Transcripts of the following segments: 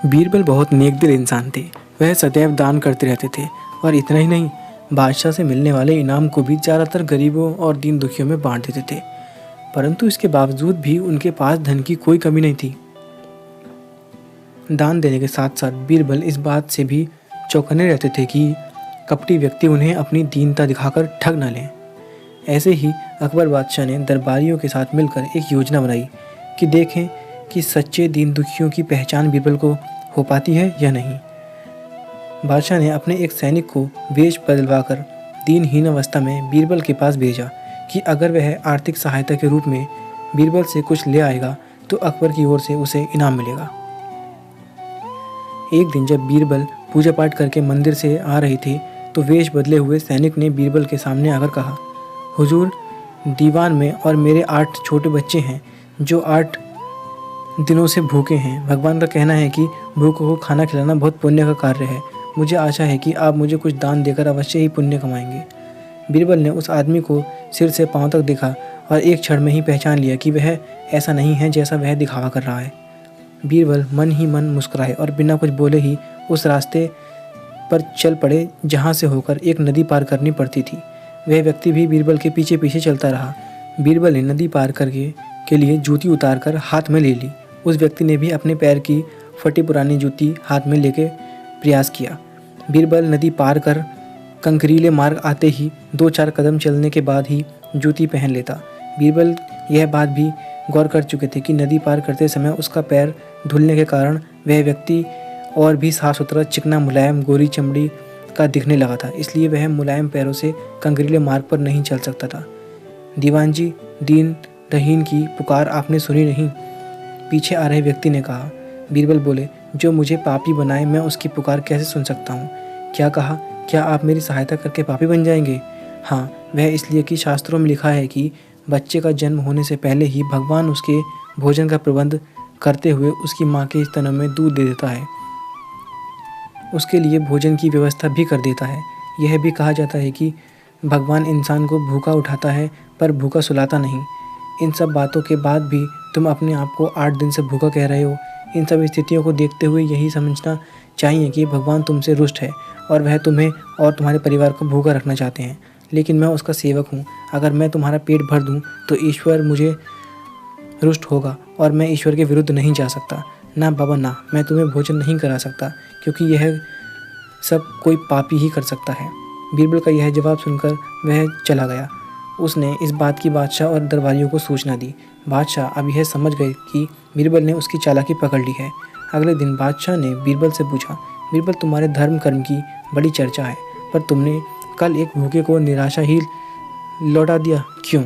बीरबल बहुत नेकदिल इंसान थे। वह सदैव दान करते रहते थे और इतना ही नहीं, बादशाह से मिलने वाले इनाम को भी ज़्यादातर गरीबों और दीन दुखियों में बांट देते थे। परंतु इसके बावजूद भी उनके पास धन की कोई कमी नहीं थी। दान देने के साथ साथ बीरबल इस बात से भी चौकन्ने रहते थे कि कपटी व्यक्ति उन्हें अपनी दीनता दिखाकर ठग न लें। ऐसे ही अकबर बादशाह ने दरबारियों के साथ मिलकर एक योजना बनाई कि देखें कि सच्चे दीन दुखियों की पहचान बीरबल को हो पाती है या नहीं। बादशाह ने अपने एक सैनिक को वेश बदलवाकर दीनहीन अवस्था में बीरबल के पास भेजा कि अगर वह आर्थिक सहायता के रूप में बीरबल से कुछ ले आएगा तो अकबर की ओर से उसे इनाम मिलेगा। एक दिन जब बीरबल पूजा पाठ करके मंदिर से आ रहे थे तो वेश बदले हुए सैनिक ने बीरबल के सामने आकर कहा, हुजूर, दीवान में और मेरे 8 छोटे बच्चे हैं जो 8 दिनों से भूखे हैं। भगवान का कहना है कि भूखों को खाना खिलाना बहुत पुण्य का कार्य है। मुझे आशा है कि आप मुझे कुछ दान देकर अवश्य ही पुण्य कमाएंगे। बीरबल ने उस आदमी को सिर से पांव तक देखा और एक क्षण में ही पहचान लिया कि वह ऐसा नहीं है जैसा वह दिखावा कर रहा है। बीरबल मन ही मन मुस्कुराए और बिना कुछ बोले ही उस रास्ते पर चल पड़े जहाँ से होकर एक नदी पार करनी पड़ती थी। वह व्यक्ति भी बीरबल के पीछे पीछे चलता रहा। बीरबल ने नदी पार करके के लिए जूती उतारकर हाथ में ले ली। उस व्यक्ति ने भी अपने पैर की फटी पुरानी जूती हाथ में लेके प्रयास किया। बीरबल नदी पार कर कंकरीले मार्ग आते ही 2-4 कदम चलने के बाद ही जूती पहन लेता। बीरबल यह बात भी गौर कर चुके थे कि नदी पार करते समय उसका पैर धुलने के कारण वह व्यक्ति और भी साफ सुथरा, चिकना, मुलायम, गोरी चमड़ी का दिखने लगा था। इसलिए वह मुलायम पैरों से कंकरीले मार्ग पर नहीं चल सकता था। दीवान जी, दीन रहीन की पुकार आपने सुनी नहीं? पीछे आ रहे व्यक्ति ने कहा। बीरबल बोले, जो मुझे पापी बनाए मैं उसकी पुकार कैसे सुन सकता हूँ? क्या कहा? क्या आप मेरी सहायता करके पापी बन जाएंगे? हाँ, वह इसलिए कि शास्त्रों में लिखा है कि बच्चे का जन्म होने से पहले ही भगवान उसके भोजन का प्रबंध करते हुए उसकी माँ के स्तनों में दूध दे देता है, उसके लिए भोजन की व्यवस्था भी कर देता है। यह भी कहा जाता है कि भगवान इंसान को भूखा उठाता है पर भूखा सुलाता नहीं। इन सब बातों के बाद भी तुम अपने आप को 8 दिन से भूखा कह रहे हो। इन सब स्थितियों को देखते हुए यही समझना चाहिए कि भगवान तुमसे रुष्ट है और वह तुम्हें और तुम्हारे परिवार को भूखा रखना चाहते हैं। लेकिन मैं उसका सेवक हूँ। अगर मैं तुम्हारा पेट भर दूँ तो ईश्वर मुझे रुष्ट होगा और मैं ईश्वर के विरुद्ध नहीं जा सकता। ना बाबा ना, मैं तुम्हें भोजन नहीं करा सकता क्योंकि यह सब कोई पापी ही कर सकता है। बीरबल का यह जवाब सुनकर वह चला गया। उसने इस बात की बादशाह और दरबारियों को सूचना दी। बादशाह अब यह समझ गए कि बीरबल ने उसकी चालाकी पकड़ ली है। अगले दिन बादशाह ने बीरबल से पूछा, बीरबल, तुम्हारे धर्म कर्म की बड़ी चर्चा है पर तुमने कल एक भूखे को निराशा ही लौटा दिया, क्यों?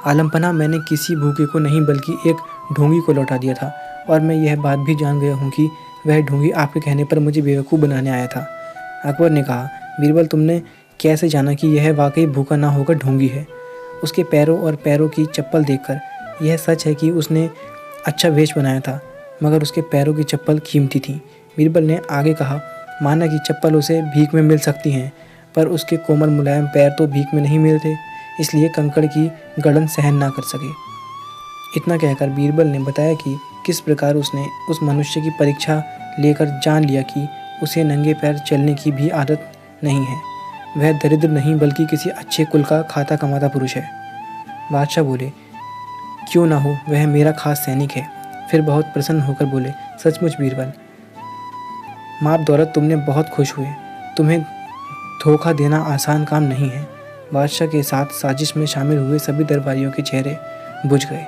आलमपना, मैंने किसी भूखे को नहीं बल्कि एक ढोंगी को लौटा दिया था और मैं यह बात भी जान गया हूँ कि वह ढोंगी आपके कहने पर मुझे बेवकूफ़ बनाने आया था। अकबर ने कहा, बीरबल, तुमने कैसे जाना कि यह वाकई भूखा ना होकर ढोंगी है? उसके पैरों और पैरों की चप्पल देखकर यह सच है कि उसने अच्छा वेश बनाया था मगर उसके पैरों की चप्पल कीमती थी। बीरबल ने आगे कहा, माना कि चप्पल उसे भीख में मिल सकती हैं पर उसके कोमल मुलायम पैर तो भीख में नहीं मिलते, इसलिए कंकड़ की गड़न सहन ना कर सके। इतना कहकर बीरबल ने बताया कि किस प्रकार उसने उस मनुष्य की परीक्षा लेकर जान लिया कि उसे नंगे पैर चलने की भी आदत नहीं है। वह दरिद्र नहीं बल्कि किसी अच्छे कुल का खाता कमाता पुरुष है। बादशाह बोले, क्यों ना हो, वह मेरा खास सैनिक है। फिर बहुत प्रसन्न होकर बोले, सचमुच बीरबल, माप दौलत तुमने बहुत खुश हुए। तुम्हें धोखा देना आसान काम नहीं है। बादशाह के साथ साजिश में शामिल हुए सभी दरबारियों के चेहरे बुझ गए।